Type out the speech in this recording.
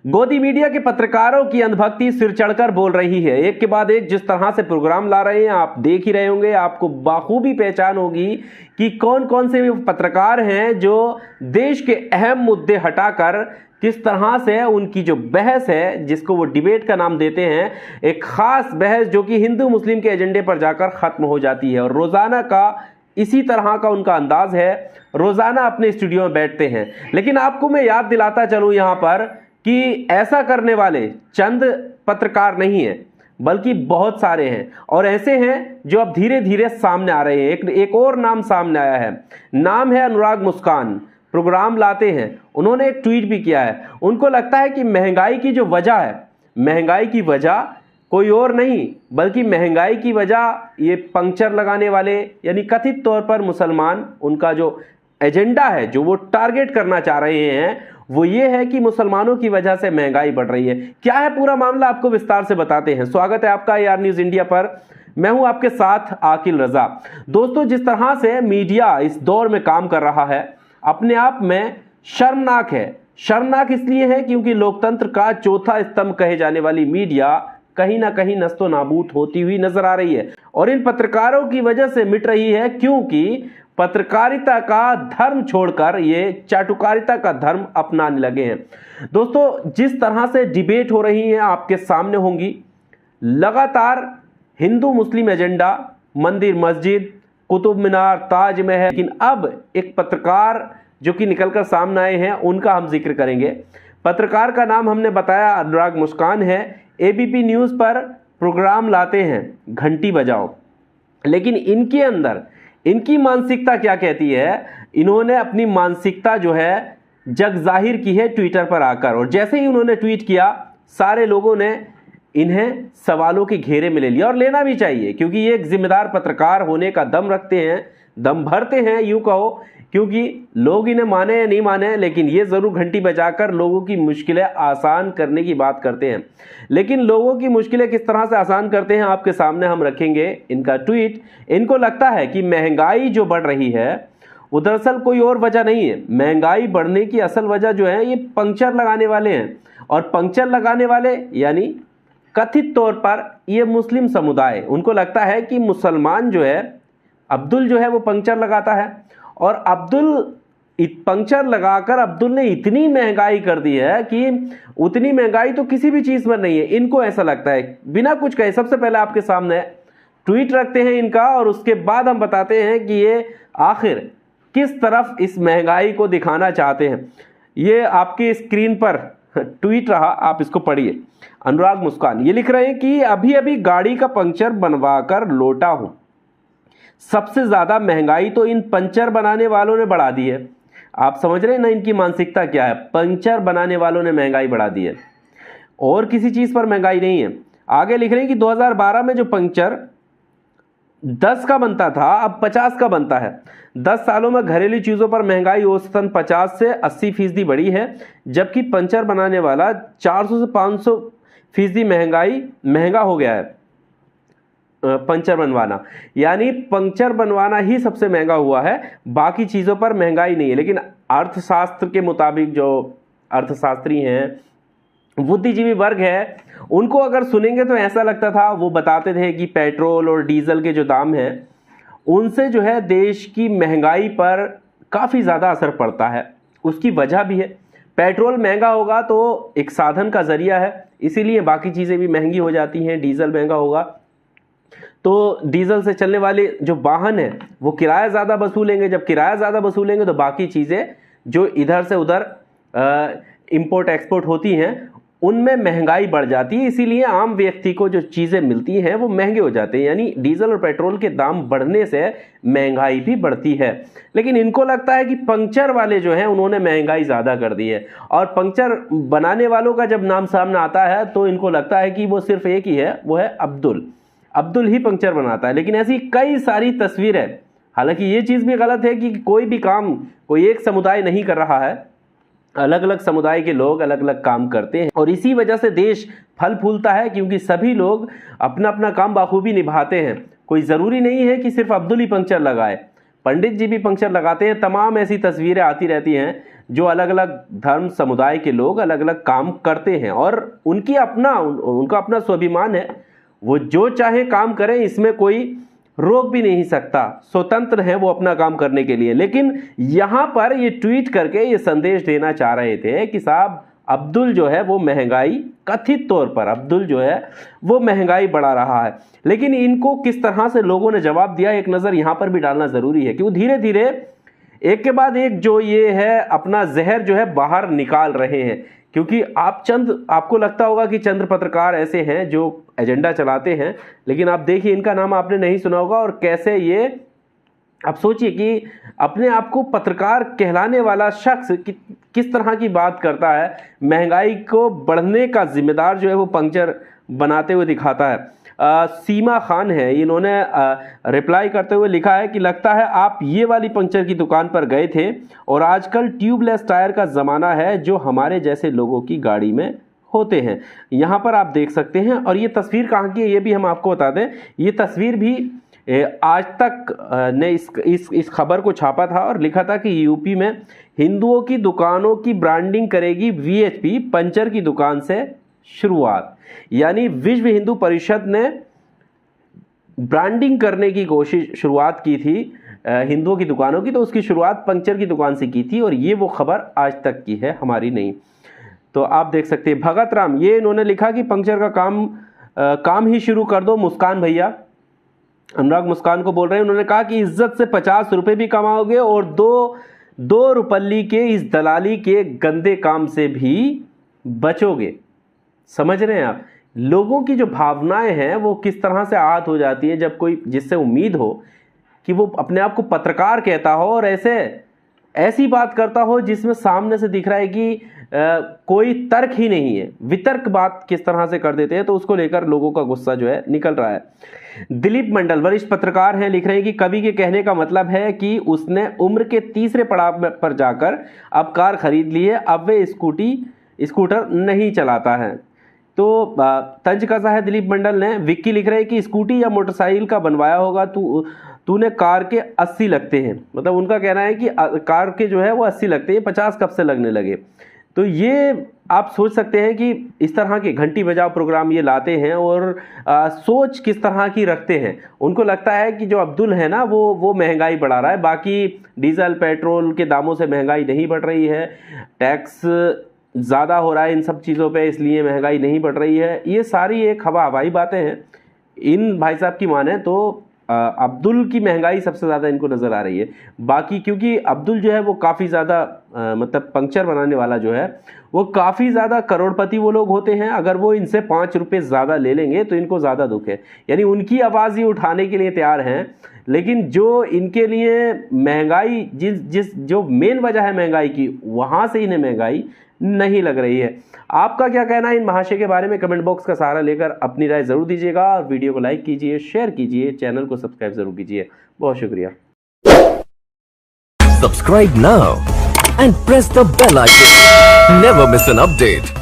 गोदी मीडिया के पत्रकारों की अंधभक्ति सिर चढ़कर बोल रही है। एक के बाद एक जिस तरह से प्रोग्राम ला रहे हैं आप देख ही रहे होंगे, आपको बाखूबी पहचान होगी कि कौन कौन से पत्रकार हैं जो देश के अहम मुद्दे हटाकर किस तरह से उनकी जो बहस है, जिसको वो डिबेट का नाम देते हैं, एक खास बहस जो कि हिंदू मुस्लिम के एजेंडे पर जाकर खत्म हो जाती है। और रोजाना का इसी तरह का उनका अंदाज है, रोजाना अपने स्टूडियो में बैठते हैं। लेकिन आपको मैं याद दिलाता चलूं यहां पर कि ऐसा करने वाले चंद पत्रकार नहीं हैं, बल्कि बहुत सारे हैं। और ऐसे हैं जो अब धीरे धीरे सामने आ रहे हैं। एक और नाम सामने आया है, नाम है अनुराग मुस्कान। प्रोग्राम लाते हैं, उन्होंने एक ट्वीट भी किया है। उनको लगता है कि महंगाई की जो वजह है, महंगाई की वजह कोई और नहीं बल्कि महंगाई की वजह ये पंक्चर लगाने वाले यानी कथित तौर पर मुसलमान, उनका जो एजेंडा है, जो वो टारगेट करना चाह रहे हैं, वो ये है कि मुसलमानों की वजह से महंगाई बढ़ रही है। क्या है पूरा मामला, आपको विस्तार से बताते हैं। स्वागत है आपका AR न्यूज़ इंडिया पर। मैं हूं आपके साथ आकिल रजा। दोस्तों, जिस तरह से मीडिया इस दौर में काम कर रहा है अपने आप में शर्मनाक है। शर्मनाक इसलिए है क्योंकि लोकतंत्र का चौथा स्तंभ कहे जाने वाली मीडिया कहीं ना कहीं नस्तो नाबूद होती हुई नजर आ रही है। और इन पत्रकारों की वजह से मिट रही है, क्योंकि पत्रकारिता का धर्म छोड़कर ये चाटुकारिता का धर्म अपनाने लगे हैं। दोस्तों, जिस तरह से डिबेट हो रही है आपके सामने होंगी, लगातार हिंदू मुस्लिम एजेंडा, मंदिर मस्जिद, कुतुब मीनार, ताजमहल। लेकिन अब एक पत्रकार जो कि निकलकर सामने आए हैं उनका हम जिक्र करेंगे। पत्रकार का नाम हमने बताया अनुराग मुस्कान है। ABP न्यूज़ पर प्रोग्राम लाते हैं, घंटी बजाओ। लेकिन इनके अंदर इनकी मानसिकता क्या कहती है, इन्होंने अपनी मानसिकता जो है जग जाहिर की है ट्विटर पर आकर। और जैसे ही उन्होंने ट्वीट किया, सारे लोगों ने इन्हें सवालों के घेरे में ले लिया। और लेना भी चाहिए, क्योंकि ये एक जिम्मेदार पत्रकार होने का दम रखते हैं, दम भरते हैं यूं कहो। क्योंकि लोग इन्हें माने या नहीं माने, लेकिन ये जरूर घंटी बजाकर लोगों की मुश्किलें आसान करने की बात करते हैं। लेकिन लोगों की मुश्किलें किस तरह से आसान करते हैं आपके सामने हम रखेंगे इनका ट्वीट। इनको लगता है कि महंगाई जो बढ़ रही है वो दरअसल कोई और वजह नहीं है। महंगाई बढ़ने की असल वजह जो है ये पंक्चर लगाने वाले हैं। और पंक्चर लगाने वाले यानी कथित तौर पर ये मुस्लिम समुदाय। उनको लगता है कि मुसलमान जो है, अब्दुल जो है वो पंक्चर लगाता है। और अब्दुल पंक्चर लगाकर अब्दुल ने इतनी महंगाई कर दी है कि उतनी महंगाई तो किसी भी चीज में नहीं है। इनको ऐसा लगता है, बिना कुछ कहे। सबसे पहले आपके सामने ट्वीट रखते हैं इनका, और उसके बाद हम बताते हैं कि ये आखिर किस तरफ इस महंगाई को दिखाना चाहते हैं। ये आपकी स्क्रीन पर ट्वीट रहा, आप इसको पढ़िए। अनुराग मुस्कान ये लिख रहे हैं कि अभी अभी गाड़ी का पंक्चर बनवा कर लौटा हूं। सबसे ज्यादा महंगाई तो इन पंचर बनाने वालों ने बढ़ा दी है। आप समझ रहे हैं ना इनकी मानसिकता क्या है। पंचर बनाने वालों ने महंगाई बढ़ा दी है, और किसी चीज पर महंगाई नहीं है। आगे लिख रहे हैं कि 2012 में जो पंचर 10 का बनता था अब 50 का बनता है। 10 सालों में घरेलू चीजों पर महंगाई औसतन 50 से 80% बढ़ी है, जबकि पंचर बनाने वाला 400 से 500% महंगा हो गया है। पंचर बनवाना यानी पंक्चर बनवाना ही सबसे महंगा हुआ है, बाकी चीजों पर महंगाई नहीं है। लेकिन अर्थशास्त्र के मुताबिक जो अर्थशास्त्री हैं, बुद्धिजीवी वर्ग है, उनको अगर सुनेंगे तो ऐसा लगता था, वो बताते थे कि पेट्रोल और डीजल के जो दाम हैं उनसे जो है देश की महंगाई पर काफी ज्यादा असर पड़ता है। उसकी वजह भी है, पेट्रोल महंगा होगा तो एक साधन का जरिया है, इसीलिए बाकी चीजें भी महंगी हो जाती हैं। डीजल महंगा होगा तो डीजल से चलने वाले जो वाहन है वो किराया ज्यादा वसूलेंगे। जब किराया ज्यादा वसूलेंगे तो बाकी चीजें जो इधर से उधर इंपोर्ट एक्सपोर्ट होती हैं उनमें महंगाई बढ़ जाती है। इसीलिए आम व्यक्ति को जो चीजें मिलती हैं वो महंगे हो जाते हैं। यानी डीजल और पेट्रोल के दाम बढ़ने से महंगाई भी बढ़ती है। लेकिन इनको लगता है कि पंक्चर वाले जो हैं उन्होंने महंगाई ज्यादा कर दी है। और पंक्चर बनाने वालों का जब नाम सामने आता है तो इनको लगता है कि वो सिर्फ एक ही है, वो है अब्दुल ही पंक्चर बनाता है। लेकिन ऐसी कई सारी तस्वीरें, हालांकि ये चीज भी गलत है कि कोई भी काम कोई एक समुदाय नहीं कर रहा है, अलग अलग समुदाय के लोग अलग अलग काम करते हैं। और इसी वजह से देश फल फूलता है, क्योंकि सभी लोग अपना अपना काम बाखूबी निभाते हैं। कोई जरूरी नहीं है कि सिर्फ अब्दुल ही पंक्चर लगाए, पंडित जी भी पंक्चर लगाते हैं। तमाम ऐसी तस्वीरें आती रहती हैं जो अलग अलग धर्म समुदाय के लोग अलग अलग काम करते हैं और उनका अपना स्वाभिमान है, वो जो चाहे काम करें, इसमें कोई रोक भी नहीं सकता, स्वतंत्र है वो अपना काम करने के लिए। लेकिन यहां पर ये ट्वीट करके ये संदेश देना चाह रहे थे कि साहब अब्दुल जो है वो महंगाई, कथित तौर पर अब्दुल जो है वो महंगाई बढ़ा रहा है। लेकिन इनको किस तरह से लोगों ने जवाब दिया, एक नज़र यहाँ पर भी डालना ज़रूरी है कि वो धीरे धीरे एक के बाद एक जो ये है अपना जहर जो है बाहर निकाल रहे हैं। क्योंकि आपको लगता होगा कि चंद पत्रकार ऐसे हैं जो एजेंडा चलाते हैं, लेकिन आप देखिए इनका नाम आपने नहीं सुना होगा और कैसे ये, आप सोचिए कि अपने आप को पत्रकार कहलाने वाला शख्स किस तरह की बात करता है। महंगाई को बढ़ने का जिम्मेदार जो है वो पंक्चर बनाते हुए दिखाता है। सीमा खान है, इन्होंने रिप्लाई करते हुए लिखा है कि लगता है आप ये वाली पंक्चर की दुकान पर गए थे और आजकल ट्यूबलेस टायर का ज़माना है जो हमारे जैसे लोगों की गाड़ी में होते हैं। यहाँ पर आप देख सकते हैं। और ये तस्वीर कहाँ की है ये भी हम आपको बता दें। ये तस्वीर भी आज तक ने इस खबर को छापा था और लिखा था कि यूपी में हिंदुओं की दुकानों की ब्रांडिंग करेगी वीएचपी, पंचर की दुकान से शुरुआत। यानी विश्व हिंदू परिषद ने ब्रांडिंग करने की शुरुआत की थी हिंदुओं की दुकानों की, तो उसकी शुरुआत पंचर की दुकान से की थी और ये वो खबर आज तक की है, हमारी नहीं। तो आप देख सकते हैं भगत राम, ये इन्होंने लिखा कि पंक्चर का काम ही शुरू कर दो। मुस्कान भैया, अनुराग मुस्कान को बोल रहे हैं, उन्होंने कहा कि इज्जत से 50 रुपये भी कमाओगे और दो रुपल्ली के इस दलाली के गंदे काम से भी बचोगे। समझ रहे हैं आप, लोगों की जो भावनाएं हैं वो किस तरह से आहत हो जाती है जब कोई जिससे उम्मीद हो कि वो अपने आप को पत्रकार कहता हो और ऐसी बात करता हो जिसमें सामने से दिख रहा है कि कोई तर्क ही नहीं है, वितर्क बात किस तरह से कर देते हैं, तो उसको लेकर लोगों का गुस्सा जो है निकल रहा है। दिलीप मंडल वरिष्ठ पत्रकार हैं, लिख रहे हैं कि कवि के कहने का मतलब है कि उसने उम्र के तीसरे पड़ाव पर जाकर अब कार खरीद ली है, अब वे स्कूटर नहीं चलाता है। तो तंज कसा है दिलीप मंडल ने। विक्की लिख रहे हैं कि स्कूटी या मोटरसाइकिल का बनवाया होगा तूने, कार के 80 लगते हैं। मतलब उनका कहना है कि कार के जो है वो 80 लगते हैं, 50 कब से लगने लगे। तो ये आप सोच सकते हैं कि इस तरह के घंटी बजाओ प्रोग्राम ये लाते हैं और सोच किस तरह की रखते हैं। उनको लगता है कि जो अब्दुल है ना वो महंगाई बढ़ा रहा है, बाकी डीजल पेट्रोल के दामों से महंगाई नहीं बढ़ रही है, टैक्स ज़्यादा हो रहा है इन सब चीज़ों पे, इसलिए महंगाई नहीं बढ़ रही है। ये सारी एक हवाई बातें हैं। इन भाई साहब की माने तो अब्दुल की महंगाई सबसे ज़्यादा इनको नज़र आ रही है। बाकी क्योंकि अब्दुल जो है वो काफ़ी ज़्यादा मतलब पंक्चर बनाने वाला जो है वो काफ़ी ज़्यादा करोड़पति वो लोग होते हैं। अगर वो इनसे 5 रुपये ज़्यादा ले लेंगे तो इनको ज़्यादा दुख है, यानी उनकी आवाज़ ही उठाने के लिए तैयार हैं। लेकिन जो इनके लिए महंगाई जो मेन वजह है महंगाई की, वहाँ से इन्हें महंगाई नहीं लग रही है। आपका क्या कहना है इन महाशय के बारे में? कमेंट बॉक्स का सहारा लेकर अपनी राय जरूर दीजिएगा और वीडियो को लाइक कीजिए, शेयर कीजिए, चैनल को सब्सक्राइब जरूर कीजिए। बहुत शुक्रिया। Subscribe now and press the bell icon. Never miss an update.